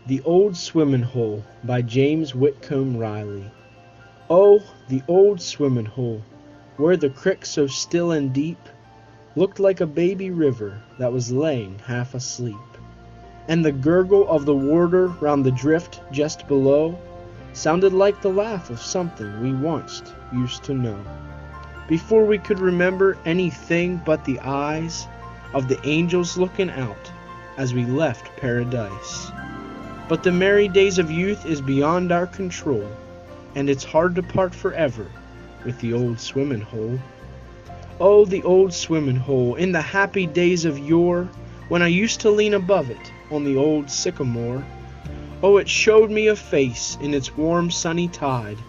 The Old Swimmin' Hole by James Whitcomb Riley. Oh, the old swimmin' hole, where the crick so still and deep looked like a baby river that was laying half asleep, and the gurgle of the water round the drift just below sounded like the laugh of something we once used to know, before we could remember anything but the eyes of the angels looking out as we left paradise. But the merry days of youth is beyond our control, and it's hard to part forever with the old swimmin' hole. Oh, the old swimmin' hole, in the happy days of yore, when I used to lean above it on the old sycamore. Oh, it showed me a face in its warm sunny tide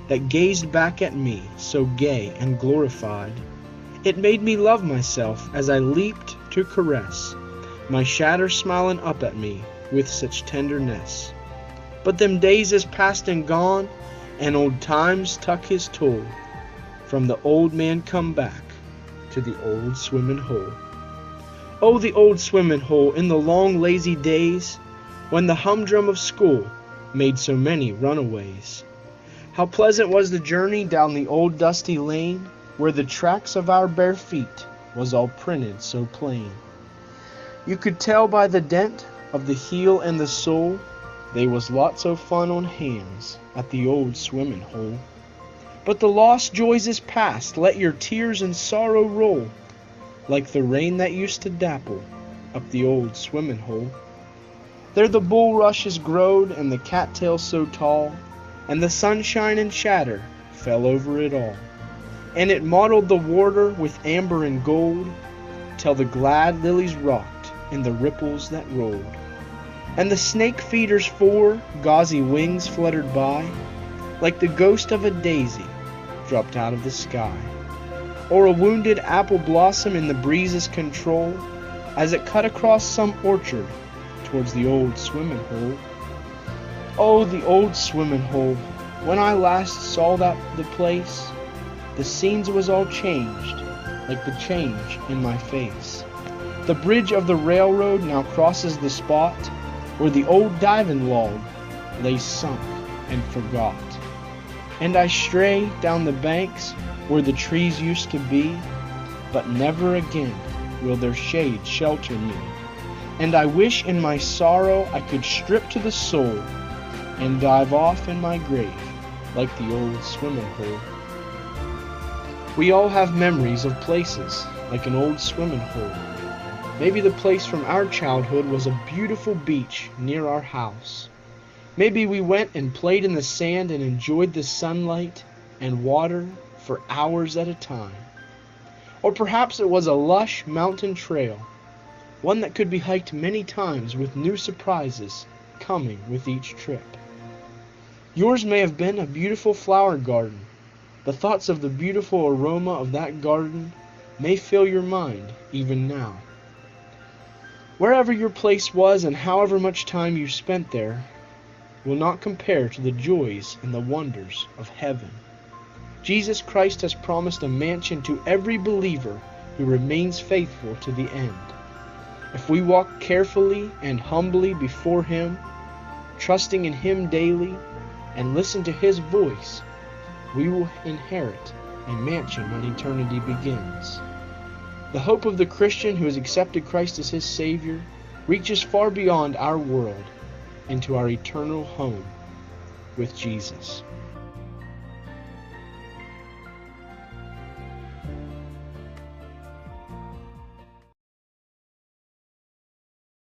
that gazed back at me so gay and glorified. It made me love myself as I leaped to caress my shadow smilin' up at me with such tenderness. But them days is past and gone, and old times tuck his toll. From the old man come back to the old swimmin' hole. Oh, the old swimmin' hole, in the long lazy days when the humdrum of school made so many runaways. How pleasant was the journey down the old dusty lane, where the tracks of our bare feet was all printed so plain. You could tell by the dent of the heel and the sole, they was lots of fun on hands at the old swimmin' hole. But the lost joys is past, let your tears and sorrow roll, like the rain that used to dapple up the old swimmin' hole. There the bulrushes growed and the cattails so tall, and the sunshine and shatter fell over it all, and it mottled the water with amber and gold, till the glad lilies rocked in the ripples that rolled. And the snake feeders four gauzy wings fluttered by, like the ghost of a daisy dropped out of the sky, or a wounded apple blossom in the breeze's control, as it cut across some orchard towards the old swimmin' hole. Oh, the old swimmin' hole, when I last saw the place, the scenes was all changed, like the change in my face. The bridge of the railroad now crosses the spot where the old divin' log lay sunk and forgot. And I stray down the banks where the trees used to be, but never again will their shade shelter me. And I wish in my sorrow I could strip to the soul and dive off in my grave like the old swimmin' hole. We all have memories of places like an old swimmin' hole. Maybe the place from our childhood was a beautiful beach near our house. Maybe we went and played in the sand and enjoyed the sunlight and water for hours at a time. Or perhaps it was a lush mountain trail, one that could be hiked many times with new surprises coming with each trip. Yours may have been a beautiful flower garden. The thoughts of the beautiful aroma of that garden may fill your mind even now. Wherever your place was and however much time you spent there will not compare to the joys and the wonders of heaven. Jesus Christ has promised a mansion to every believer who remains faithful to the end. If we walk carefully and humbly before Him, trusting in Him daily, and listen to His voice, we will inherit a mansion when eternity begins. The hope of the Christian who has accepted Christ as his Savior reaches far beyond our world into our eternal home with Jesus.